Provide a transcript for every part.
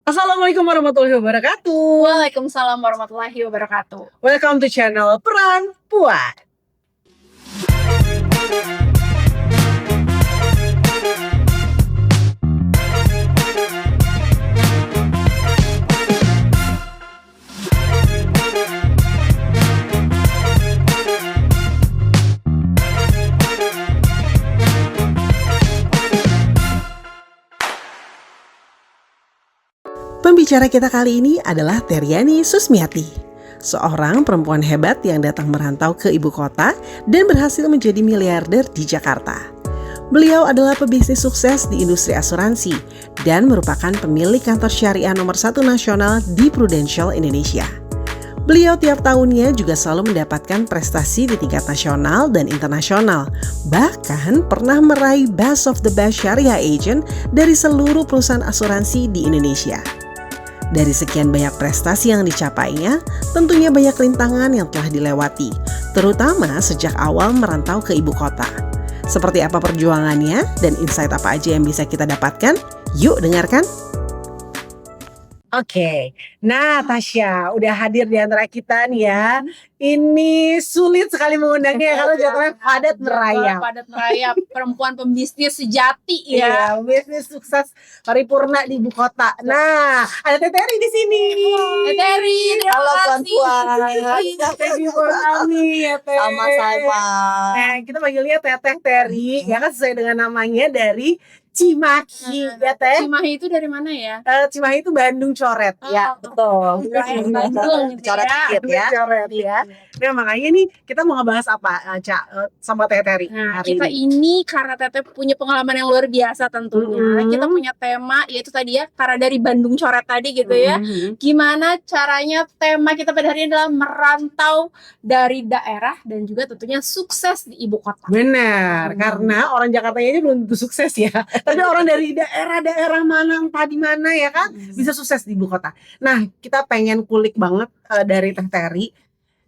Assalamualaikum warahmatullahi wabarakatuh. Waalaikumsalam warahmatullahi wabarakatuh. Welcome to channel Perempuan. Pembicara kita kali ini adalah Teriani Susmiati, seorang perempuan hebat yang datang merantau ke ibu kota dan berhasil menjadi miliarder di Jakarta. Beliau adalah pebisnis sukses di industri asuransi dan merupakan pemilik kantor syariah nomor 1 nasional di Prudential Indonesia. Beliau tiap tahunnya juga selalu mendapatkan prestasi di tingkat nasional dan internasional. Bahkan pernah meraih Best of the Best Syariah Agent dari seluruh perusahaan asuransi di Indonesia. Dari sekian banyak prestasi yang dicapainya, tentunya banyak rintangan yang telah dilewati, terutama sejak awal merantau ke ibu kota. Seperti apa perjuangannya dan insight apa aja yang bisa kita dapatkan? Yuk dengarkan! Oke, nah Tasya udah hadir di antara kita nih ya. Ini sulit sekali mengundangnya karena jadwalnya padat merayap. Padat merayap, perempuan pembisnis sejati ya. Iya, bisnis sukses paripurna di ibu kota. Nah, ada Teteri di sini. Teteri, Halo Puan-Puan. Thank you for coming ya Teh. Sama-sama. Nah, kita panggilnya Teteh Teri, ya kan sesuai dengan namanya dari Cimahi, ya Teh. Cimahi itu dari mana ya? Cimahi itu Bandung Coret. Ya, betul. Bandung, Coret dikit ya. Coret ya. Nah, makanya nih kita mau ngebahas apa, sama Teh Teri Nah, hari kita ini karena Teteh punya pengalaman yang luar biasa tentunya. Kita punya tema yaitu tadi ya, karena dari Bandung Coret tadi gitu ya. Gimana caranya tema kita pada hari ini adalah merantau dari daerah dan juga tentunya sukses di ibu kota. Benar, karena orang Jakarta ini belum tentu sukses ya. Tapi orang dari daerah-daerah mana, entah di mana ya kan, bisa sukses di ibu kota. Nah, kita pengen kulik banget dari Teh Teri.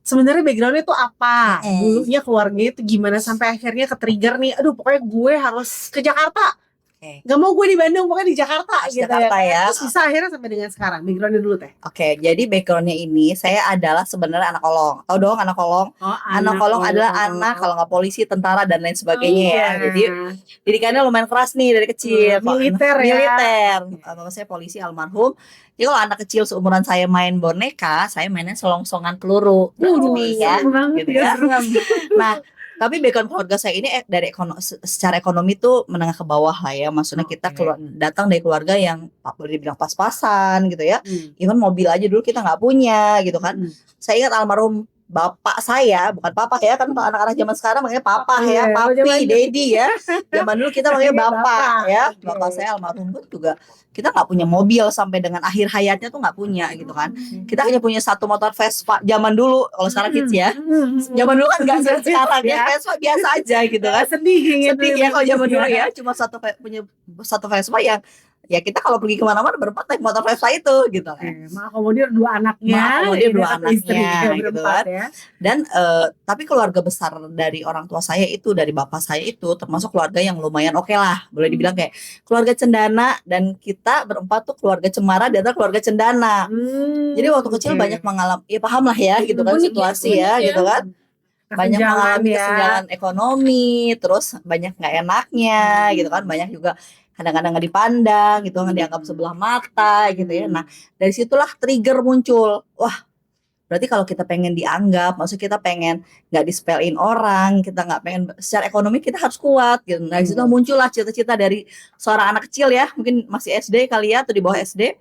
Sebenarnya backgroundnya itu apa? Dulunya keluarganya itu gimana sampai akhirnya ke-trigger nih, aduh pokoknya gue harus ke Jakarta. Gak mau gue di Bandung, pokoknya di Jakarta gitu Jakarta ya. Terus bisa akhirnya sampai dengan sekarang. Backgroundnya dulu Teh. Oke, jadi backgroundnya ini saya adalah sebenarnya anak kolong. Tahu dong anak kolong? Anak kolong adalah anak kalau nggak polisi, tentara dan lain sebagainya ya. Jadi didikannya lumayan keras nih dari kecil. Militer ya. Militer. Bapak saya polisi almarhum. Jadi kalau anak kecil seumuran saya main boneka, saya mainnya selongsongan peluru. Ya, gitu ya. Nah, tapi background keluarga saya ini dari secara ekonomi tuh menengah ke bawah lah ya. Maksudnya kita datang dari keluarga yang boleh dibilang pas-pasan gitu ya. Even mobil aja dulu kita nggak punya gitu kan. Saya ingat almarhum bapak saya, bukan papa ya, kan anak-anak zaman sekarang manggilnya papa ya, papi, daddy ya. Zaman dulu kita manggilnya bapak ya. Bapak saya almarhum pun juga kita nggak punya mobil sampai dengan akhir hayatnya tuh nggak punya gitu kan. Kita hanya punya satu motor Vespa zaman dulu. Kalau sekarang kids ya, zaman dulu kan nggak seperti sekarang ya, Vespa biasa aja gitu kan. Sedih ya kalau zaman dulu ya, cuma punya satu Vespa yang ya kita kalau pergi kemana-mana berempat naik motor Vespa itu gitu kan. Mengakomodir dua anaknya, gitu kan. Ya. Dan tapi keluarga besar dari orang tua saya itu, dari bapak saya itu termasuk keluarga yang lumayan oke lah, boleh dibilang kayak keluarga cendana, dan kita berempat tuh keluarga cemara di antara keluarga cendana. Jadi waktu kecil banyak mengalami, ya paham lah ya gitu kan, situasi ya gitu kan. Banyak mengalami kesenjangan ekonomi, terus banyak nggak enaknya gitu kan, banyak juga kadang-kadang nggak dipandang gitu kan, dianggap sebelah mata gitu ya. Nah dari situlah trigger muncul, wah berarti kalau kita pengen dianggap, maksudnya kita pengen nggak dispelin orang, kita nggak pengen secara ekonomi kita harus kuat gitu. Nah dari situ muncullah cita-cita dari seorang anak kecil ya, mungkin masih SD kali ya atau di bawah SD,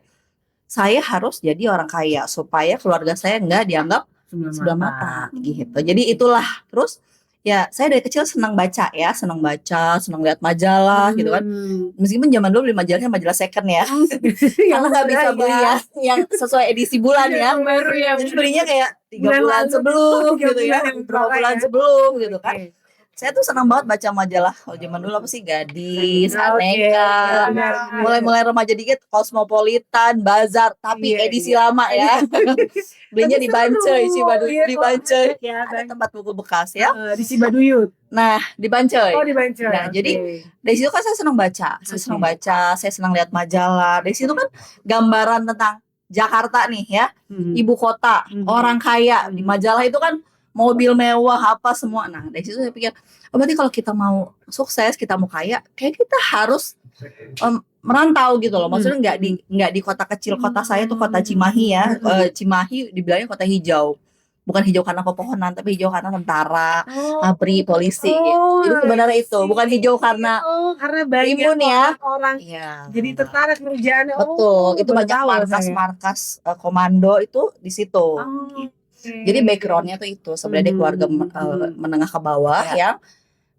saya harus jadi orang kaya supaya keluarga saya nggak dianggap sebelah mata gitu. Jadi itulah, terus ya saya dari kecil senang baca, senang lihat majalah gitu kan. Meskipun zaman dulu beli majalahnya majalah second ya, karena nggak bisa beli yang sesuai edisi bulan ya. Baru ya. Jadi belinya kayak 3 bulan sebelum gitu ya, berapa bulan sebelum gitu kan. Saya tuh senang banget baca majalah. Kalau zaman dulu apa sih, Gadis, Oke, Aneka, benar. mulai remaja dikit Cosmopolitan, Bazar, tapi Iya, edisi iya. lama ya. Belinya di Bancai, Iya, di Bancai. ya, Ada tempat buku bekas ya. di Cibaduyut. Nah, di Bancai. Oh, di Bancai. Nah, Oke. jadi dari situ kan saya senang baca. Saya senang baca, saya senang lihat majalah. Dari situ kan gambaran tentang Jakarta nih ya, ibu kota, orang kaya. Di majalah itu kan mobil mewah apa semua. Nah, dari situ saya pikir, oh berarti kalau kita mau sukses, kita mau kaya, kayak kita harus merantau gitu loh. Maksudnya nggak di kota kecil. Kota saya tuh kota Cimahi ya. Cimahi dibilangnya kota hijau. Bukan hijau karena pepohonan, tapi hijau karena tentara, ABRI, polisi. Jadi sebenarnya itu bukan hijau karena karena banyak primbon ya. orang Iya. jadi tertarik kerjaannya. Betul, itu baru banyak tahu saya. markas-markas komando itu di situ. Oke. Jadi backgroundnya tuh itu sebenarnya dia keluarga menengah ke bawah yang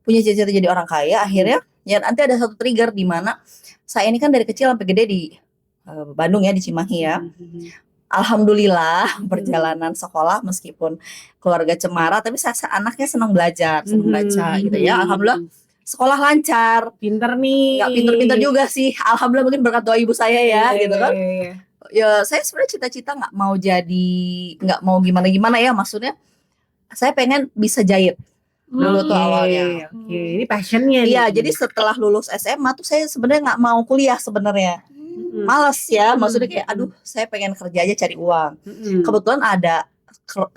punya cita-cita jadi orang kaya. Akhirnya ya nanti ada satu trigger di mana saya ini kan dari kecil sampai gede di Bandung ya, di Cimahi ya. Alhamdulillah perjalanan sekolah meskipun keluarga cemara, tapi saya anaknya senang belajar, senang baca gitu ya. Alhamdulillah sekolah lancar. Pinter nih. Nggak pinter-pinter juga sih. Alhamdulillah mungkin berkat doa ibu saya ya, gitu kan. Iya. Ya saya sebenarnya cita-cita nggak mau gimana-gimana ya, maksudnya saya pengen bisa jahit dulu tuh awalnya. Oke, ini passionnya nih. Iya, jadi setelah lulus SMA tuh saya sebenarnya nggak mau kuliah sebenarnya. Males ya, maksudnya kayak aduh saya pengen kerja aja cari uang. Kebetulan ada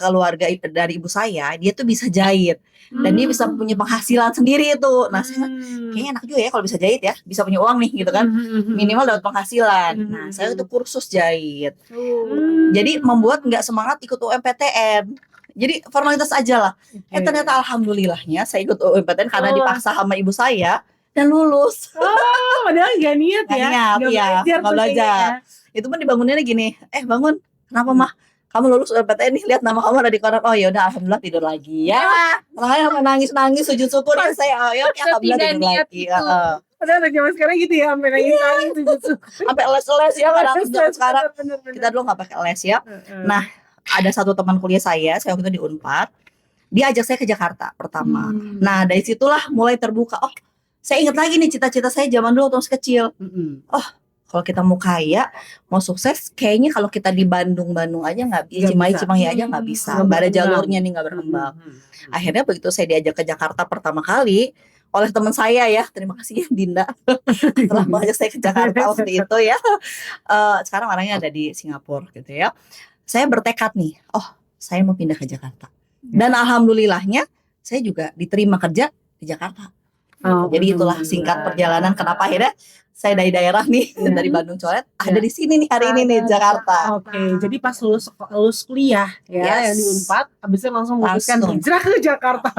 keluarga dari ibu saya, dia tuh bisa jahit dan dia bisa punya penghasilan sendiri itu. Nah, saya kayaknya enak juga ya kalau bisa jahit ya, bisa punya uang nih gitu kan. Minimal dapat penghasilan. Nah, saya itu kursus jahit. Jadi membuat nggak semangat ikut UMPTN. Jadi formalitas aja lah. Ternyata alhamdulillahnya saya ikut UMPTN karena dipaksa sama ibu saya dan lulus. Padahal gak niat ya. Nggak belajar. Itu pun dibanguninnya gini, bangun, kenapa mah? Kamu lulus UMPTN nih, lihat nama kamu ada di koran. Oh ya udah, alhamdulillah tidur lagi ya. Makanya nangis sujud syukur ya saya. Alhamdulillah tidur lagi. Padahal anak zaman sekarang gitu ya, sampai nangis sujud syukur. Sampai les ya kan sekarang. Kita dulu nggak pakai les ya. Nah, ada satu teman kuliah saya waktu itu di Unpad. Dia ajak saya ke Jakarta pertama. Nah, dari situlah mulai terbuka. Oh, saya ingat lagi nih cita-cita saya zaman dulu waktu masih kecil. Oh, kalau kita mau kaya, mau sukses, kayaknya kalau kita di Bandung aja nggak bisa, Cimahi aja nggak bisa, nggak ada jalurnya nih, nggak berkembang. Akhirnya begitu saya diajak ke Jakarta pertama kali oleh teman saya ya, terima kasih ya Dinda, telah mengajak saya ke Jakarta waktu itu ya. Sekarang orangnya ada di Singapura gitu ya. Saya bertekad nih, saya mau pindah ke Jakarta. Dan alhamdulillahnya saya juga diterima kerja di Jakarta. Jadi itulah singkat perjalanan kenapa akhirnya saya dari daerah nih, dari Bandung Coret, ada di sini nih hari ini nih Jakarta. Oke, jadi pas lulus kuliah ya, yang di Unpad, habisnya langsung memutuskan hijrah ke Jakarta.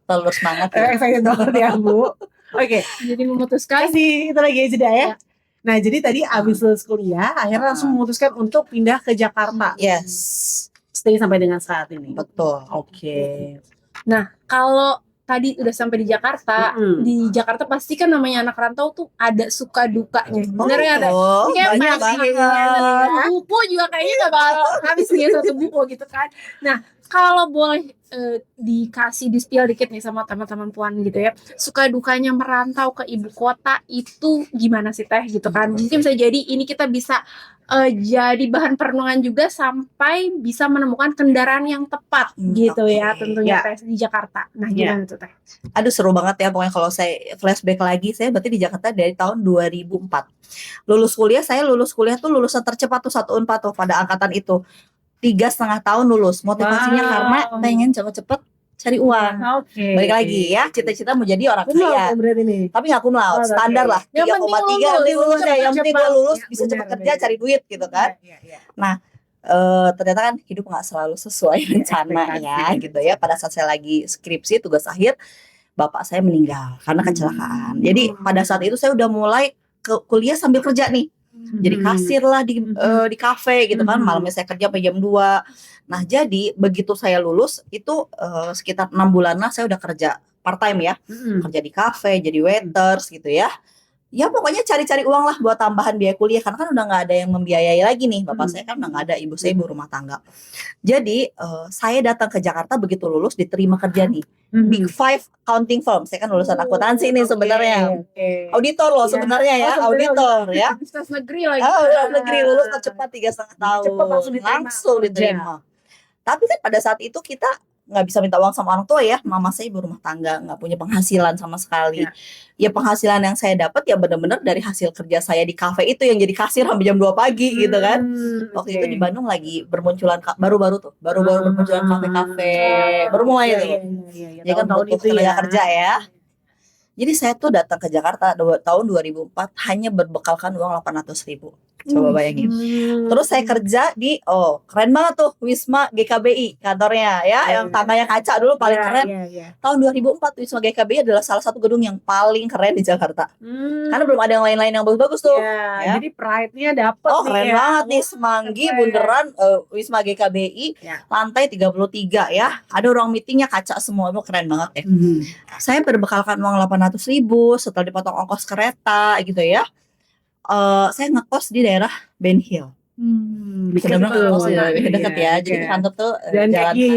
Lulus banget. Excited banget ya Bu. Oke, Jadi memutuskan kasih kita lagi jeda ya. Nah, jadi tadi abis lulus kuliah, akhirnya langsung memutuskan untuk pindah ke Jakarta. Yes, Stay sampai dengan saat ini. betul. Oke. Nah, kalau tadi udah sampai di Jakarta pasti kan namanya anak rantau tuh ada suka dukanya. Bener ya? Kayak Banyak banget. buku juga kayaknya gak bakal habis nih satu buku gitu kan. Nah, kalau boleh dikasih di-spill dikit nih sama teman-teman Puan gitu ya, suka dukanya merantau ke ibu kota itu gimana sih Teh gitu kan. Mungkin bisa jadi ini kita bisa jadi bahan perenungan juga sampai bisa menemukan kendaraan yang tepat gitu ya, tentunya Teh di Jakarta. Nah, gimana tuh Teh? Aduh seru banget ya, pokoknya kalau saya flashback lagi, saya berarti di Jakarta dari tahun 2004. Lulus kuliah tuh lulusan tercepat tuh satu Unpad tuh pada angkatan itu. 3,5 tahun lulus. Motivasinya karena pengen cepet-cepet cari uang. Balik lagi ya, cita-cita mau jadi orang kaya. Tapi nggak cum laude, standar lah. 3,3 lulus ya. Yang penting gue lulus bisa cepet kerja cari duit gitu kan. Nah, ternyata kan hidup nggak selalu sesuai rencana ya gitu ya. Pada saat saya lagi skripsi tugas akhir, bapak saya meninggal karena kecelakaan. Jadi pada saat itu saya udah mulai kuliah sambil kerja nih. Jadi kasir lah di kafe gitu kan, malamnya saya kerja sampai jam 2. Nah, jadi begitu saya lulus itu sekitar 6 bulanan saya udah kerja part time ya. Kerja di kafe, jadi waiters gitu ya. Ya pokoknya cari-cari uang lah buat tambahan biaya kuliah, karena kan udah nggak ada yang membiayai lagi nih. Bapak saya kan udah nggak ada, ibu saya ibu rumah tangga. Jadi saya datang ke Jakarta begitu lulus, diterima kerja nih Big Five accounting firm. Saya kan lulusan akuntansi nih sebenarnya. Auditor loh sebenarnya ya, auditor ya. Universitas negeri lagi. Udah negeri, lulus tercepat 3,5 tahun. Cepat langsung diterima. Tapi kan pada saat itu kita nggak bisa minta uang sama orang tua ya. Mama saya ibu rumah tangga, nggak punya penghasilan sama sekali. Ya penghasilan yang saya dapat ya benar-benar dari hasil kerja saya di kafe itu, yang jadi kasir sampai jam 2 pagi gitu kan. Waktu itu di Bandung lagi bermunculan baru-baru bermunculan kafe-kafe. Baru mulai itu. Ya kan tahun itu tenaga kerja ya. Jadi saya tuh datang ke Jakarta tahun 2004 hanya berbekalkan uang 800.000. Coba bayangin. Terus saya kerja di keren banget tuh Wisma GKBI kantornya ya, yang tangganya kaca dulu paling keren. Tahun 2004 Wisma GKBI adalah salah satu gedung yang paling keren di Jakarta. Karena belum ada yang lain-lain yang bagus-bagus tuh. Ya. Jadi pride-nya dapet nih. Keren banget nih, Semanggi bundaran Wisma GKBI lantai 33 ya. Ada ruang meetingnya kaca semua, itu keren banget ya. Saya berbekalkan uang 800.000 setelah dipotong ongkos kereta gitu ya. Saya ngekos di daerah Ben Hill. Deket ya. Jadi kantor tuh jalan kaki.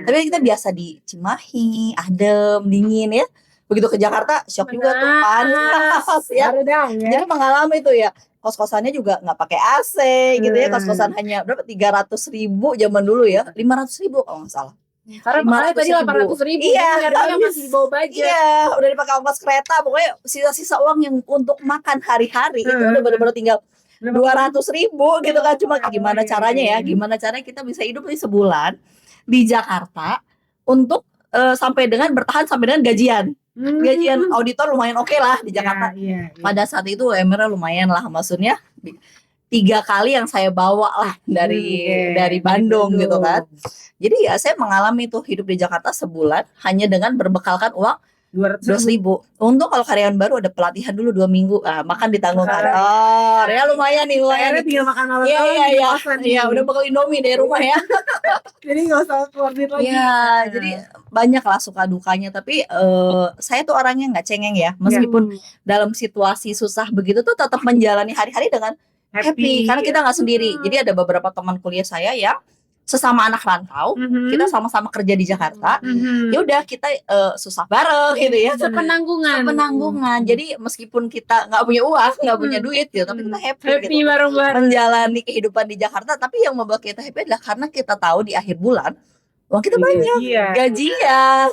Tapi kita biasa di Cimahi, adem, dingin ya. Begitu ke Jakarta shock juga tuh, panas ya. Jadi mengalami itu ya. Kos-kosannya juga nggak pakai AC gitu ya. Kos-kosan hanya berapa? 300.000 zaman dulu ya. 500.000 kalau nggak salah. Karena makanya tadi 800.000. Iya, harganya masih di bawah budget. Iya, udah dipakai ongkos kereta. Pokoknya sisa-sisa uang yang untuk makan hari-hari itu udah benar-benar tinggal 200.000 gitu kan. Cuma gimana caranya ya? Gimana caranya kita bisa hidup di sebulan di Jakarta untuk bertahan sampai dengan gajian. Gajian auditor lumayan oke lah di Jakarta. Pada saat itu UMR lumayan lah, maksudnya 3 kali yang saya bawa lah dari Bandung gitu kan. Jadi ya saya mengalami tuh hidup di Jakarta sebulan hanya dengan berbekalkan uang 200.000. Untung kalau karyawan baru ada pelatihan dulu 2 minggu, makan ditanggung kantor. Ya lumayan nih, Akhirnya tinggal makan malam. Iya, udah bakal Indomie dari rumah ya. Jadi nggak usah keluar duit lagi. Ya, jadi banyak lah suka dukanya. Tapi saya tuh orangnya nggak cengeng ya. Meskipun dalam situasi susah begitu tuh tetap menjalani hari-hari dengan happy. Karena kita nggak sendiri. Jadi ada beberapa teman kuliah saya yang sesama anak rantau, kita sama-sama kerja di Jakarta. Ya udah kita susah bareng gitu ya. Sepenanggungan. Jadi meskipun kita nggak punya uang, nggak punya duit gitu, tapi kita happy gitu. Bareng-bareng. Menjalani kehidupan di Jakarta. Tapi yang membuat kita happy adalah karena kita tahu di akhir bulan uang kita banyak, gajian.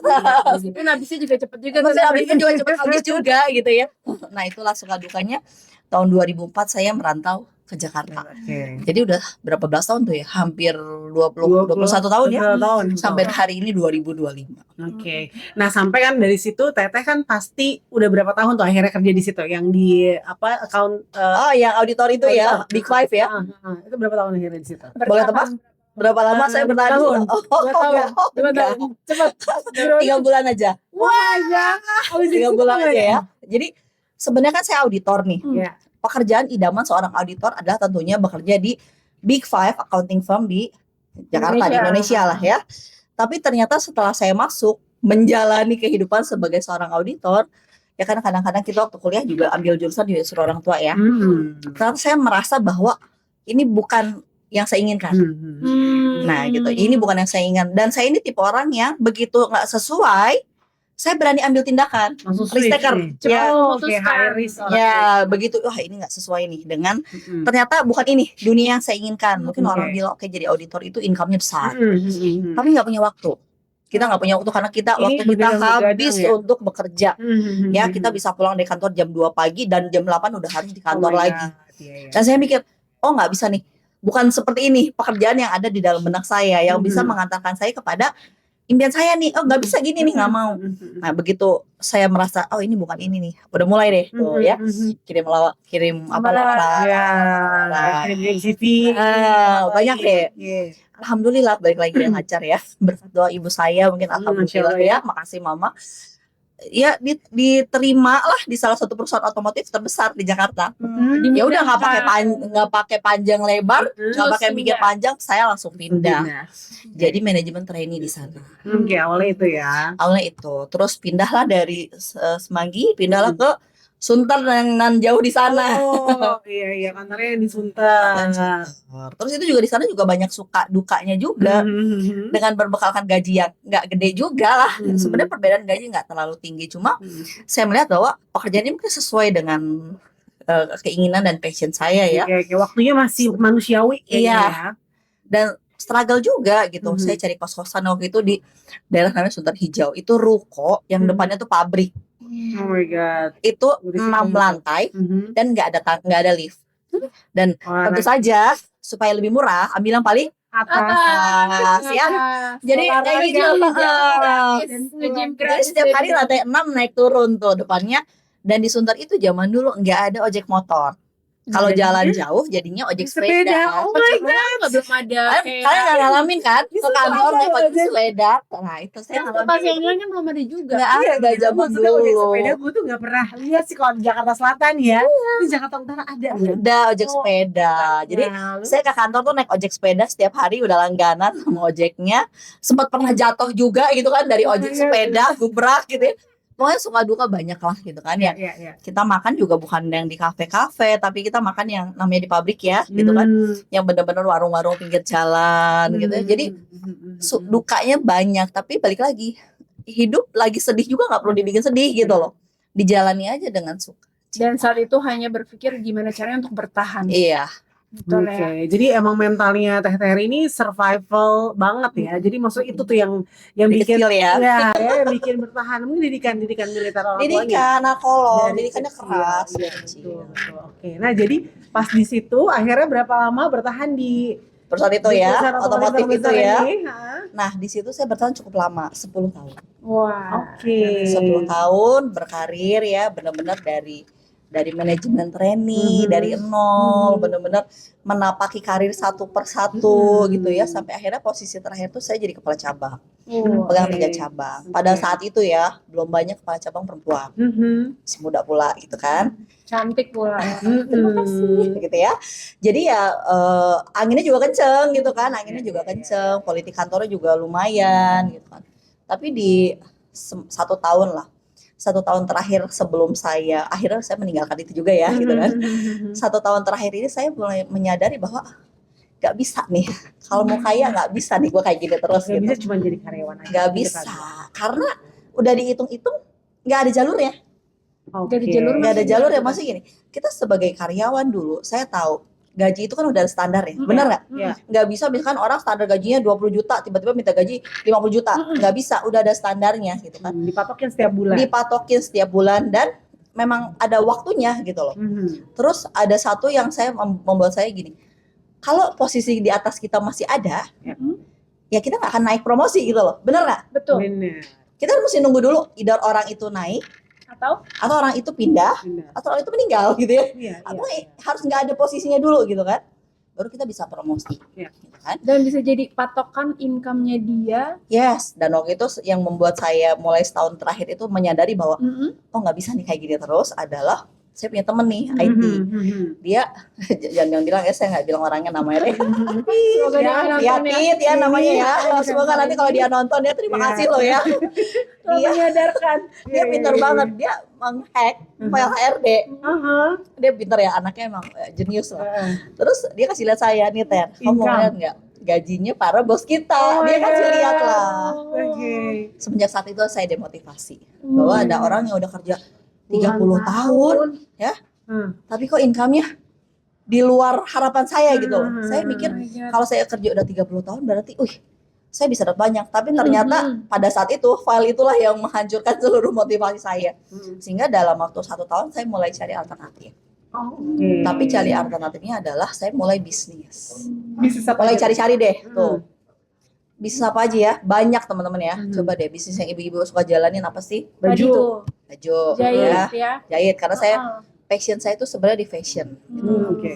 Meskipun habisnya juga cepet juga. Habisnya juga cepet habis juga gitu ya. Nah itulah suka dukanya. Tahun 2004 saya merantau ke Jakarta. Jadi udah berapa belas tahun tuh ya? Hampir 21 tahun ya. Sampai hari ini 2025. Nah, sampai kan dari situ Teteh kan pasti udah berapa tahun tuh akhirnya kerja di situ, yang di account yang auditor itu ya, Big Five ya. Itu berapa tahun akhirnya di situ? Boleh tebak? Berapa lama saya bertahan? 2 tahun. Cepat. 3 bulan aja. Wah, ya. 3 bulan aja ya. Jadi sebenarnya kan saya auditor nih. Pekerjaan idaman seorang auditor adalah tentunya bekerja di Big Five accounting firm di Jakarta, di Indonesia lah ya. Tapi ternyata setelah saya masuk menjalani kehidupan sebagai seorang auditor, ya kan kadang-kadang kita waktu kuliah juga ambil jurusan disuruh orang tua ya. Karena saya merasa bahwa ini bukan yang saya inginkan. Nah gitu, ini bukan yang saya inginkan. Dan saya ini tipe orang yang begitu nggak sesuai, saya berani ambil tindakan, risk taker. Ya begitu, wah ini nggak sesuai nih dengan ternyata bukan ini dunia yang saya inginkan. Mungkin orang bilang oke, jadi auditor itu income-nya besar, tapi nggak punya waktu. Kita nggak punya waktu karena waktu kita habis untuk bekerja. Ya kita bisa pulang dari kantor jam 2 pagi dan jam 8 udah harus di kantor lagi. Dan saya mikir, nggak bisa nih. Bukan seperti ini pekerjaan yang ada di dalam benak saya yang bisa mengantarkan saya kepada impian saya nih. Nggak bisa gini nih, nggak mau. Nah begitu saya merasa ini bukan ini nih, udah mulai deh tuh ya, kirim CV banyak deh. Alhamdulillah balik lagi yang lancar ya, berkat doa ibu saya mungkin. Alhamdulillah ya, makasih mama. Ya diterima lah di salah satu perusahaan otomotif terbesar di Jakarta. Ya udah nggak pakai panjang lebar, nggak pakai mikir panjang, saya langsung pindah. Jadi manajemen trainee di sana. Awalnya itu ya. Awalnya itu, terus pindahlah dari Semanggi, pindahlah ke Sunter nan jauh di sana. Oh, iya kantornya yang di Sunter. Terus itu juga di sana juga banyak suka dukanya juga. Mhm. Dengan berbekalkan gaji yang nggak gede juga lah. Hmm. Sebenarnya perbedaan gaji nggak terlalu tinggi, cuma saya melihat bahwa pekerjaan ini mungkin sesuai dengan keinginan dan passion saya ya. Kayak waktunya masih manusiawi kayaknya Iya. ya. Dan struggle juga gitu. Mhm. Saya cari kos-kosan waktu itu di daerah namanya Sunter Hijau. Itu ruko yang Mhm. depannya tuh pabrik. Oh my god. Itu Udah 6 sih, lantai Mhm. dan nggak ada lift. Dan Wah, tentu saja supaya lebih murah ambil yang paling atas. ya. Jadi kayak gitu. Jadi setiap hari lantai 6 naik turun tuh depannya. Dan di Sunter itu zaman dulu nggak ada ojek motor. Kalau jalan jauh jadinya ojek sepeda. Oh my god. Belum ada Kalian nggak ngalamin kan ke kantor naik ojek sepeda? Nah itu saya ngalamin. Pas yang lain kan belum ada juga. Nggak ada zaman Maksudnya ojek dulu. sepeda gue tuh gak pernah lihat sih kalau di Jakarta Selatan ya. Di Jakarta Utara ada ya. Ada ojek sepeda. Jadi saya ke kantor tuh naik ojek sepeda setiap hari, udah langganan sama ojeknya. Sempat pernah jatuh juga gitu kan dari ojek sepeda, gubrak gitu ya. Pokoknya suka duka banyak lah gitu kan ya. Iya. Kita makan juga bukan yang di kafe-kafe, tapi kita makan yang namanya di pabrik ya gitu kan. Yang bener-bener warung-warung pinggir jalan gitu ya. Jadi dukanya banyak, tapi balik lagi hidup lagi sedih juga nggak perlu dibikin sedih gitu loh. Dijalani aja dengan suka. Dan saat itu hanya berpikir gimana caranya untuk bertahan. Iya. Betul Oke, ya. jadi emang mentalnya Teh Terry ini survival banget ya. Jadi maksud itu tuh yang Dari bikin kecil ya. yang bikin bertahan. Mungkin didikan militer orang tuanya. Didikan kolom, Dari didikannya kecil. keras. Iya, kecil. betul. Oke. Nah, jadi pas di situ akhirnya berapa lama bertahan di Perusahaan itu di ya, perusahaan otomotif itu terbesar ya. ini? Ha? Nah, di situ saya bertahan cukup lama, 10 tahun. Wah. Oke. 10 tahun berkarir ya, benar-benar dari manajemen trainee, dari nol, benar-benar menapaki karir satu persatu gitu ya, sampai akhirnya posisi terakhir tuh saya jadi kepala cabang, pegang 3 cabang. Pada saat itu ya, belum banyak kepala cabang perempuan, masih muda pula gitu kan. Cantik pula. Terima kasih gitu ya. Jadi ya anginnya juga kenceng gitu kan, anginnya juga kenceng, politik kantornya juga lumayan gitu kan. Tapi di 1 tahun terakhir sebelum akhirnya saya meninggalkan itu juga ya gitu kan. 1 tahun terakhir ini saya mulai menyadari bahwa nggak bisa nih, kalau mau kaya nggak bisa nih gue kayak gini terus Gak gitu. bisa cuma jadi karyawan aja. Nggak bisa, karena udah dihitung-hitung nggak ada jalurnya. Dari jalur Nggak ada jalur ya, maksudnya gini, kita sebagai karyawan dulu, saya tahu gaji itu kan udah ada standar ya, benar nggak? Iya. Nggak bisa misalkan orang standar gajinya 20 juta, tiba-tiba minta gaji 50 juta, nggak bisa, udah ada standarnya gitu kan. Dipatokin setiap bulan. Dipatokin setiap bulan dan memang ada waktunya gitu loh. Terus ada satu yang membuat saya gini, kalau posisi di atas kita masih ada, ya kita nggak akan naik promosi gitu loh, benar nggak? Betul. Bener. Kita mesti nunggu dulu, either orang itu naik Atau atau orang itu pindah Bener. atau orang itu meninggal gitu ya. Iya, Atau harus nggak ada posisinya dulu gitu kan, baru kita bisa promosi. Iya. Gitu kan? dan bisa jadi patokan income-nya dia. Yes, dan waktu itu yang membuat saya mulai setahun terakhir itu menyadari bahwa oh nggak bisa nih kayak gini terus adalah saya punya temen nih IT. Dia jangan bilang ya, saya nggak bilang orangnya namanya deh. Semoga dia nonton Ya Tit ya namanya ya. Semoga nanti kalau dia nonton ya terima kasih loh ya. Kalau menyadarkan. Dia pintar banget, dia menghack file HRD. Dia pintar ya, anaknya emang jenius lah. Terus dia kasih lihat saya nih Ter, kamu mau lihat nggak gajinya para bos kita? Dia kasih lihat lah. Semenjak saat itu saya demotivasi bahwa ada orang yang udah kerja 30 tahun ya, tapi kok income-nya di luar harapan saya gitu loh. Saya mikir kalau saya kerja udah 30 tahun berarti saya bisa dapat banyak, tapi ternyata pada saat itu file itulah yang menghancurkan seluruh motivasi saya. Sehingga dalam waktu 1 tahun saya mulai cari alternatif. Tapi cari alternatifnya adalah saya mulai bisnis. Mulai cari-cari deh tuh. Bisnis apa aja ya? Banyak teman-teman ya. Coba deh bisnis yang ibu-ibu suka jalanin apa sih? Baju. Jahit ya. Jahit, karena saya passion saya itu sebenarnya di fashion. Oke.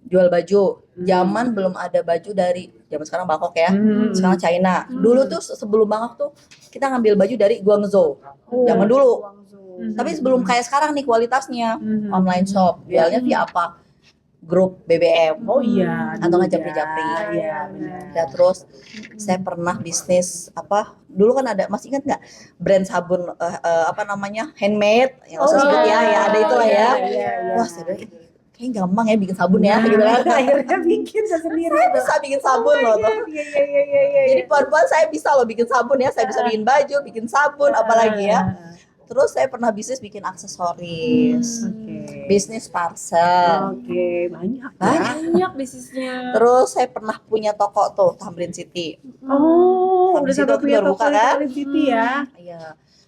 Jual baju. Zaman belum ada baju dari zaman sekarang Bangkok ya. Sekarang China. Dulu tuh sebelum Bangkok tuh kita ngambil baju dari Guangzhou. Zaman dulu. Tapi sebelum kayak sekarang nih kualitasnya. Online shop. Jualnya via apa? grup BBM. Oh iya. Atau dulu nggak japri-japri. ya. Iya benar. Ya terus saya pernah bisnis apa? Dulu kan ada, masih ingat nggak, brand sabun apa namanya, handmade yang usah sebut ya, ya ada itulah ya. Iya. Wah, saya bilang, "Ih, kayaknya gampang ya bikin sabun ya," gitu kan. Akhirnya bikin sendiri. Saya bisa bikin sabun loh tuh. Iya. Jadi pelan-pelan saya bisa loh bikin sabun ya. Saya bisa bikin baju, bikin sabun, apalagi ya. Terus saya pernah bisnis bikin aksesoris, Oke. bisnis parcel. Oke, banyak. Banyak bisnisnya. Terus saya pernah punya toko tuh, Tamrin City. Oh, Habis udah itu sampai waktu punya baru toko buka di kan? Tamrin City ya. Iya.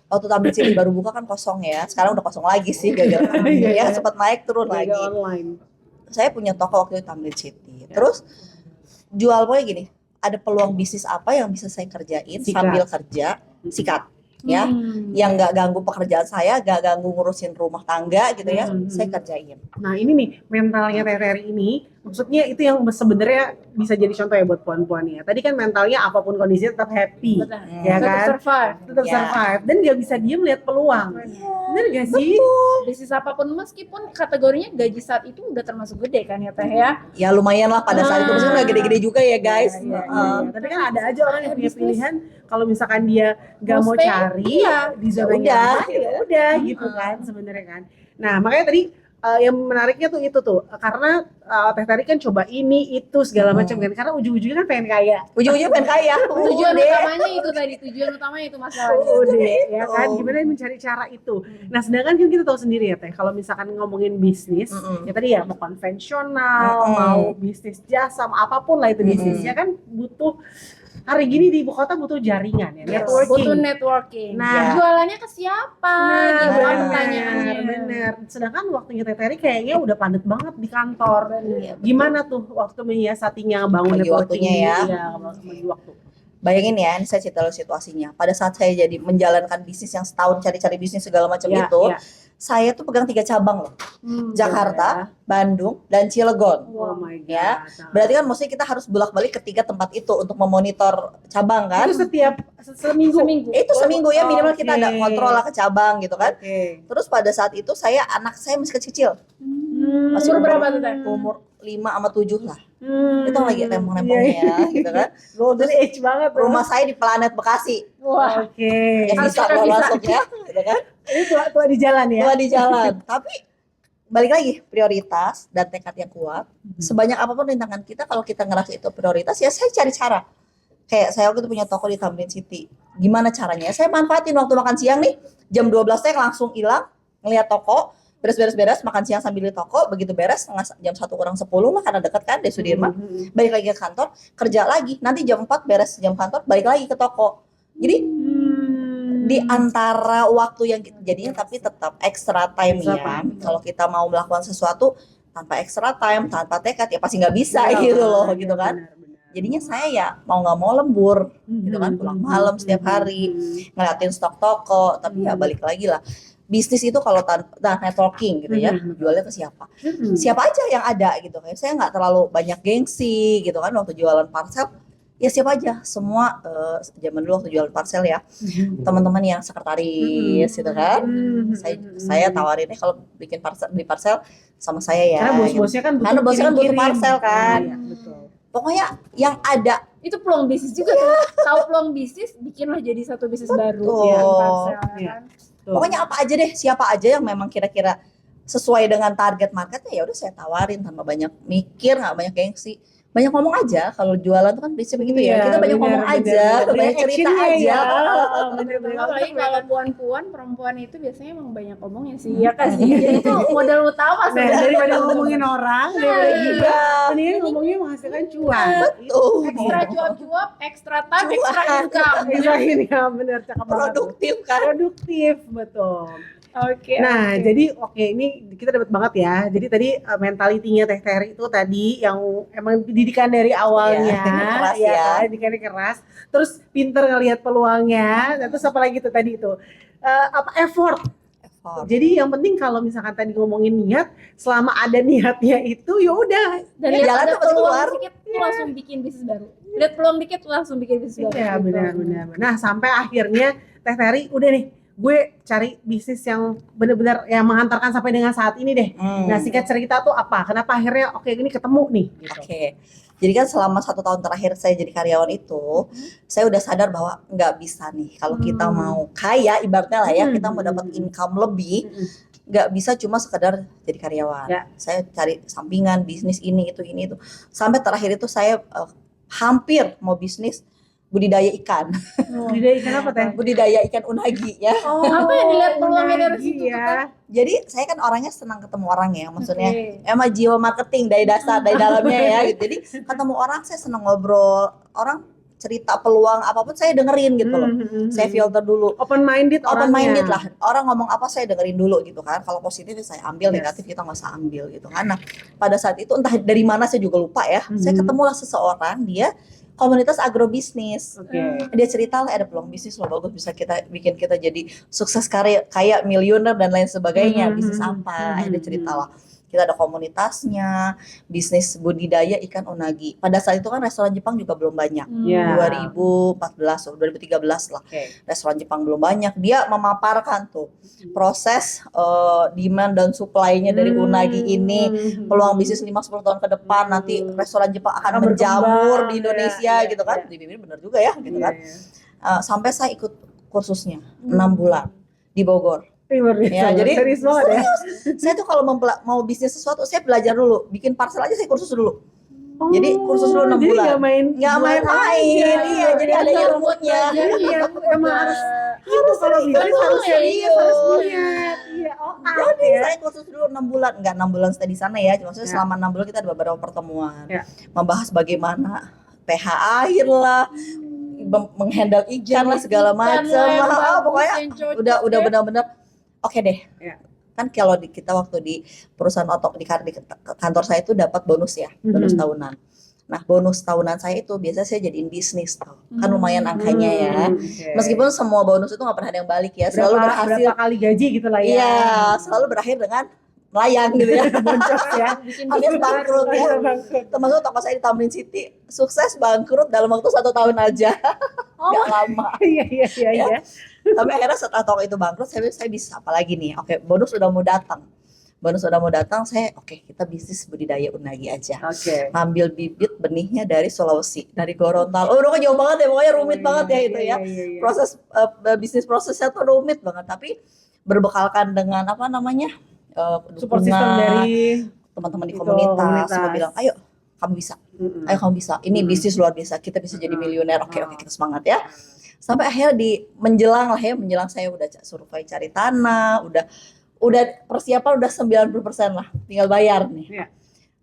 Waktu Tamrin City baru buka kan kosong ya. Sekarang udah kosong lagi sih gara-gara pandemi ya, sempat naik turun Jaga lagi. online. Saya punya toko waktu itu Tamrin City. Terus jual pokoknya gini, ada peluang bisnis apa yang bisa saya kerjain Sikat. sambil kerja, sikat ya. Yang nggak ganggu pekerjaan saya, nggak ganggu ngurusin rumah tangga gitu ya, saya kerjain. Nah ini nih mentalnya Teteri ini, maksudnya itu yang sebenarnya bisa jadi contoh ya buat puan-puan ya. Tadi kan mentalnya apapun kondisinya tetap happy, Betul. ya Tetap kan? survive. Tetap Ya. survive dan nggak bisa diem lihat peluang. Bener gak sih? Bisnis apapun meskipun kategorinya gaji saat itu udah termasuk gede kan ya Teh ya. Ya lumayan lah pada saat itu, maksudnya nggak gede-gede juga ya guys. Iya. Heeh. Tapi kan ada aja orang yang punya Bisnis. pilihan kalau misalkan dia nggak mau Mau stay, cari iya. di zona Ya udah. nyaman, ya udah gitu kan sebenarnya kan. Nah makanya tadi yang menariknya tuh itu tuh karena Teh Teri kan coba ini itu segala macam kan karena ujung-ujungnya kan pengen kaya. Ujung-ujungnya pengen kaya. Tujuan Udah. utamanya itu tadi, tujuan utamanya itu masalahnya. Udah ya kan Oh. gimana mencari cara itu. Nah sedangkan kan kita tahu sendiri ya Teh kalau misalkan ngomongin bisnis ya tadi ya mau konvensional mau bisnis jasa mau apapun lah itu bisnisnya kan butuh hari gini di ibu kota butuh jaringan ya Yes. networking. Butuh networking. Nah. Jualannya ke siapa? Gitu kan pertanyaannya. bener. Sedangkan waktunya Teh Teri kayaknya udah padat banget di kantor. Iya, Gimana tuh waktu menyiasatinya bangun Bagi networking waktunya ya. Iya, bagi waktu. Bayangin ya, ini saya cerita dulu situasinya. Pada saat saya jadi menjalankan bisnis yang setahun cari-cari bisnis segala macam Ya, itu, ya. saya tuh pegang 3 cabang loh. Jakarta, Bandung, dan Cilegon. Oh my god. Ya, Berarti kan maksudnya kita harus bolak-balik ke 3 tempat itu untuk memonitor cabang kan. Itu setiap seminggu. Itu seminggu ya minimal kita ada Oke. kontrol lah ke cabang gitu kan. Oke. Terus pada saat itu anak saya masih kecil-kecil. Masih Umur berapa tuh Teh? Umur 5 sama 7 lah. Hmm. Itu lagi rempong-rempongnya gitu kan. Golden age banget tuh. Rumah saya di Planet Bekasi. Wah, Oke. Ya Harus bisa kita kalau bisa. masuk ya, gitu kan. Ini tua di jalan ya. Tua di jalan. Tapi balik lagi prioritas dan tekad yang kuat. Sebanyak apapun rintangan kita, kalau kita ngerasa itu prioritas, ya saya cari cara. Kayak saya waktu itu punya toko di Tamrin City. Gimana caranya? Saya manfaatin waktu makan siang nih, jam 12 saya langsung hilang, ngeliat toko, beres-beres makan siang sambil di toko, begitu beres jam 1 kurang 10 lah karena deket kan dari Sudirman. Balik lagi ke kantor, kerja lagi. Nanti jam 4 beres jam kantor, balik lagi ke toko. Jadi di antara waktu yang jadinya tapi tetap extra time Extra ya. time. Kalau kita mau melakukan sesuatu tanpa extra time, tanpa tekad ya pasti nggak bisa gitu loh, gitu kan. Jadinya saya ya mau nggak mau lembur, gitu kan, pulang malam setiap hari, ngeliatin stok toko, tapi ya balik lagi lah. Bisnis itu kalau tanpa networking gitu ya, jualnya ke siapa? Siapa aja yang ada gitu kan. Saya nggak terlalu banyak gengsi gitu kan waktu jualan parcel. Ya siapa aja, semua zaman dulu waktu jualan parcel ya, teman-teman yang sekretaris gitu kan. Saya tawarinnya kalau bikin beli parcel sama saya ya. Karena bos-bosnya kan butuh Karena bosnya kan butuh kirim-kirim. parcel kan. Iya, betul. Pokoknya yang ada. itu peluang bisnis juga tuh. Tahu peluang bisnis, bikinlah jadi satu bisnis baru. Betul. Ya, parcel, Iya. kan. Betul. Pokoknya apa aja deh, siapa aja yang memang kira-kira sesuai dengan target marketnya, ya udah saya tawarin tanpa banyak mikir, nggak banyak gengsi. Banyak ngomong aja, kalau jualan tuh kan prinsipnya begitu ya. Iya, Kita banyak benar, ngomong benar, aja, benar. banyak cerita Actionnya aja. ya. Bener-bener. Apalagi kalau puan-puan, perempuan itu biasanya emang banyak omongnya sih. Ya kan sih. Jadi itu modal utama Nah, sebenarnya. daripada ngomongin orang, daripada gila, Iya. mendingan ngomongnya menghasilkan cuan. Betul. Ekstra cuap-cuap, ekstra time, ekstra Cuan. income. Bisa ini ya, bener, cakep banget. Produktif kan. Produktif, betul. Oke. Nah, oke. jadi oke ini kita dapat banget ya. Jadi tadi mentalitinya Teh Teri itu tadi yang emang didikan dari awalnya, Iya, keras ya. kan, didikannya keras. Terus pinter ngelihat peluangnya. Terus apa lagi itu tadi itu effort. Jadi yang penting kalau misalkan tadi ngomongin niat, selama ada niatnya itu ya udah. Dan Ya, lihat jalan ada tuh pasti peluang keluar. dikit, tuh langsung bikin bisnis baru. Lihat peluang dikit, langsung bikin bisnis baru. Iya Gitu. benar. Nah sampai akhirnya Teh Teri udah nih, gue cari bisnis yang benar-benar yang mengantarkan sampai dengan saat ini deh. Nah, singkat cerita tuh apa? Kenapa akhirnya oke ini ketemu nih gitu. Oke. Jadi kan selama 1 tahun terakhir saya jadi karyawan itu, saya udah sadar bahwa nggak bisa nih kalau kita mau kaya, ibaratnya lah ya, kita mau dapat income lebih, nggak bisa cuma sekedar jadi karyawan. Ya. Saya cari sampingan bisnis ini itu. Sampai terakhir itu saya hampir mau bisnis budidaya ikan. Budidaya ikan apa teh? Budidaya ikan unagi ya. Apa yang dilihat peluangnya dari situ tuh, ya. Jadi saya kan orangnya senang ketemu orang ya, maksudnya emang jiwa marketing dari dasar, dari dalamnya ya gitu. Jadi ketemu orang saya senang ngobrol, orang cerita peluang apapun saya dengerin gitu loh. Saya filter dulu. Open minded Lah. Orang ngomong apa saya dengerin dulu gitu kan. Kalau positif saya ambil, negatif kita nggak usah ambil gitu kan. Nah, pada saat itu entah dari mana saya juga lupa ya. Saya ketemulah seseorang, dia komunitas agrobisnis. Dia cerita lah ada peluang bisnis loh bagus, bisa bikin kita jadi sukses kayak miliuner dan lain sebagainya. Bisnis apa? Dia cerita lah. Kita ada komunitasnya, bisnis budidaya ikan unagi. Pada saat itu kan restoran Jepang juga belum banyak. 2014, 2013 lah. Restoran Jepang belum banyak. Dia memaparkan tuh proses demand dan supply-nya dari unagi ini, peluang bisnis 5-10 tahun ke depan nanti restoran Jepang akan menjamur di Indonesia gitu kan. Di Bibir benar juga ya gitu kan. Sampai saya ikut kursusnya 6 bulan di Bogor. Ya, jadi serius banget ya. Saya tuh kalau mau bisnis sesuatu, saya belajar dulu, bikin parcel aja saya kursus dulu. Jadi kursus dulu 6 bulan. Nggak main-main. Iya, jadi ada ilmunya. Iya, emang harus itu kalau bisnis harus serius, harus niat. Iya, Jadi saya kursus dulu 6 bulan, nggak 6 bulan stay di sana ya. Maksudnya selama 6 bulan kita ada beberapa pertemuan, membahas bagaimana pH air lah, menghandle ikan lah segala macam lah. Pokoknya udah benar-benar oke deh. Kan kalau kita waktu di perusahaan di kantor saya itu dapat bonus ya, bonus tahunan. Nah, bonus tahunan saya itu biasa saya jadiin bisnis tuh. Kan lumayan angkanya ya. Meskipun semua bonus itu nggak pernah ada yang balik ya, selalu berhasil. Berapa kali gaji gitu lah ya. Iya, selalu berakhir dengan melayang gitu ya. Boncos ya. Alias bangkrut ya. Termasuk toko saya di Tamrin City, sukses bangkrut dalam waktu 1 tahun aja. Gak lama. Iya. Tapi akhirnya setelah toko itu bangkrut, saya bisa apa lagi nih? Oke, bonus udah mau datang. Saya kita bisnis budidaya unagi aja. Ngambil bibit benihnya dari Sulawesi, dari Gorontalo. Udah jauh banget ya, pokoknya rumit banget ya itu ya. Proses bisnis prosesnya tuh rumit banget, tapi berbekalkan dengan apa namanya? Support system dari teman-teman di komunitas. Semua bilang, ayo kamu bisa. Ini bisnis luar biasa, kita bisa jadi miliuner. Oke, kita semangat ya. Sampai akhirnya menjelang saya udah survei cari tanah, udah persiapan udah 90% lah, tinggal bayar nih.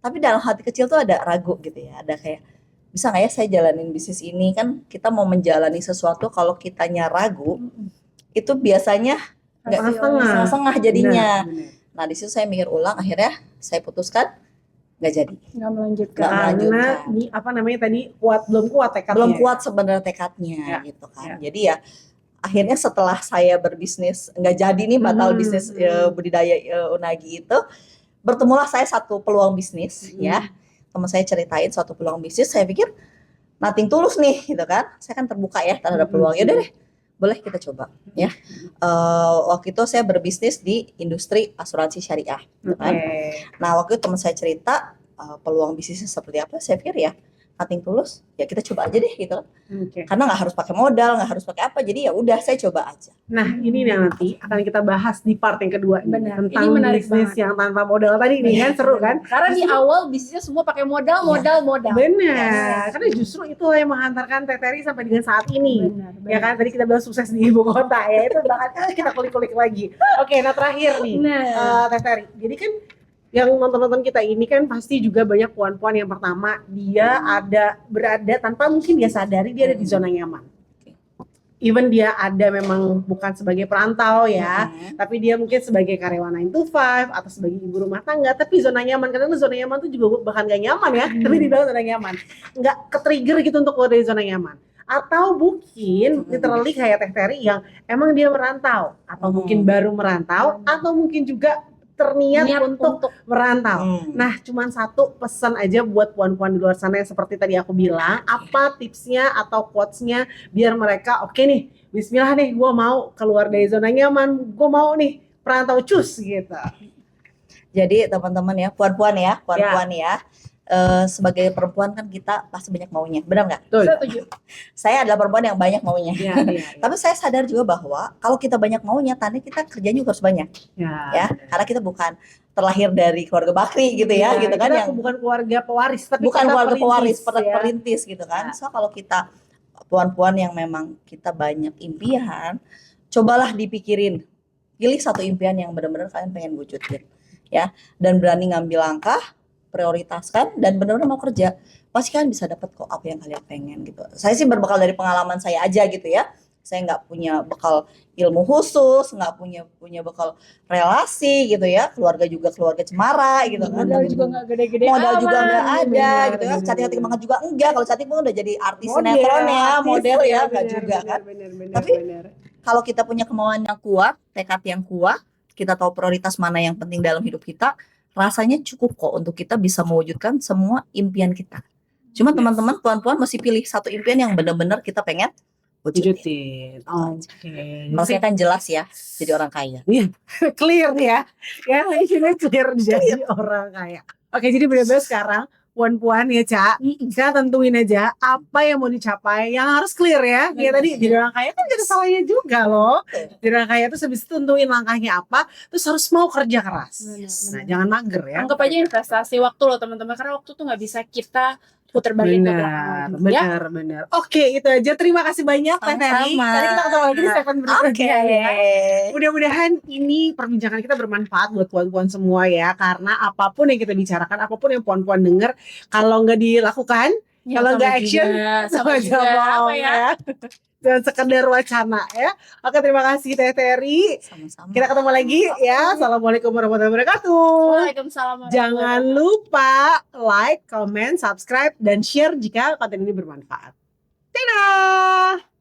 Tapi dalam hati kecil tuh ada ragu gitu ya, ada kayak bisa nggak ya saya jalanin bisnis ini, kan kita mau menjalani sesuatu kalau kitanya ragu, itu biasanya nggak setengah jadinya. Nah di situ saya mikir ulang, akhirnya saya putuskan nggak jadi, nggak melanjutkan. Karena ini apa namanya tadi belum kuat tekadnya. Belum kuat sebenarnya tekadnya gitu kan. Jadi ya akhirnya setelah saya berbisnis nggak jadi nih, batal bisnis budidaya unagi itu, bertemulah saya satu peluang bisnis ya. Teman saya ceritain suatu peluang bisnis, saya pikir nothing tulus nih gitu kan. Saya kan terbuka ya terhadap peluang. Ya udah deh, boleh kita coba ya. Waktu itu saya berbisnis di industri asuransi syariah gitu kan. Nah waktu itu teman saya cerita peluang bisnisnya seperti apa, saya pikir ya nothing tulus, ya kita coba aja deh gitu. Karena nggak harus pakai modal, nggak harus pakai apa, jadi ya udah saya coba aja. Nah ini yang nanti akan kita bahas di part yang kedua. Benar. Tentang Ini menarik bisnis banget. yang tanpa modal tadi nih kan, seru kan? Karena di awal bisnisnya semua pakai modal. Benar. Karena justru itu yang menghantarkan Teh Terry sampai dengan saat ini. Benar. Ya kan tadi kita bilang sukses di ibu kota ya, itu bahkan kita kulik-kulik lagi. Oke, nah terakhir nih Teh Terry. Jadi kan yang nonton-nonton kita ini kan pasti juga banyak puan-puan yang pertama dia berada tanpa mungkin dia sadari dia ada di zona nyaman. Even dia ada memang bukan sebagai perantau ya, tapi dia mungkin sebagai karyawan 9 to 5 atau sebagai ibu rumah tangga, tapi zona nyaman, karena zona nyaman itu juga bahkan gak nyaman ya, tapi dibilang zona nyaman, nggak ke-trigger gitu untuk keluar dari zona nyaman. Atau mungkin literally kayak Teh Terry yang emang dia merantau, atau mungkin baru merantau, atau mungkin juga terniat Niat untuk merantau. Nah, cuman satu pesan aja buat puan-puan di luar sana yang seperti tadi aku bilang, apa tipsnya atau quotes-nya biar mereka oke nih, bismillah nih, gue mau keluar dari zona nyaman, gue mau nih perantau cus gitu. Jadi teman-teman ya, puan-puan ya, sebagai perempuan kan kita pasti banyak maunya, benar nggak? Setuju. Saya adalah perempuan yang banyak maunya. Iya. Tapi saya sadar juga bahwa kalau kita banyak maunya, tanda kita kerjanya juga harus banyak, ya. Karena kita bukan terlahir dari keluarga bakri gitu ya, gitu kan? Yang bukan keluarga pewaris, tapi bukan kita keluarga pewaris, ya. perintis gitu kan. So kalau kita puan-puan yang memang kita banyak impian, cobalah dipikirin, pilih satu impian yang benar-benar kalian pengen wujudin, ya, dan berani ngambil langkah, prioritaskan, dan benar-benar mau kerja, pasti kalian bisa dapat kok apa yang kalian pengen gitu. Saya sih berbekal dari pengalaman saya aja gitu ya. Saya nggak punya bekal ilmu khusus, nggak punya bekal relasi gitu ya. Keluarga juga keluarga cemara gitu kan. Modal juga nggak gede-gede Modal juga nggak ada bener, gitu ya. bener, Cantik-cantik bener. banget juga enggak. Kalau cantik pun udah jadi artis Model, sinetron ya, artis, model ya, nggak bener, juga kan. bener, Tapi kalau kita punya kemauan yang kuat, tekad yang kuat, kita tahu prioritas mana yang penting dalam hidup kita, rasanya cukup kok untuk kita bisa mewujudkan semua impian kita. Cuma teman-teman, puan-puan masih pilih satu impian yang benar-benar kita pengen wujudin. Oke. Maksudnya kan jelas ya, jadi orang kaya. Clear ya. Ya, isinya clear jadi orang kaya. Oke, jadi benar-benar sekarang puan-puan ya, Ca. Kita tentuin aja apa yang mau dicapai, yang harus clear ya. Kayak tadi jadi orang kaya kan jadi salahnya juga loh. Jadi orang kaya tuh habis itu tentuin langkahnya apa, terus harus mau kerja keras. Nah, jangan mager ya. Anggap aja investasi waktu loh teman-teman, karena waktu tuh nggak bisa kita putar balik ke belakang. Ya? Benar. Oke, itu aja. Terima kasih banyak Teh Ferry. Sama-sama. Nanti kita ketemu lagi di segmen berikutnya Oke. ya. Mudah-mudahan ini perbincangan kita bermanfaat buat puan-puan semua ya. Karena apapun yang kita bicarakan, apapun yang puan-puan dengar, kalau nggak dilakukan, Ya, kalau sama nggak action, juga, sama aja juga, bohong apa ya? Dan sekedar wacana ya. Oke, terima kasih Teh Ferry. Sama-sama. Kita ketemu lagi ya. Assalamualaikum warahmatullahi wabarakatuh. Waalaikumsalam warahmatullahi Jangan lupa like, comment, subscribe, dan share jika konten ini bermanfaat. Dadah!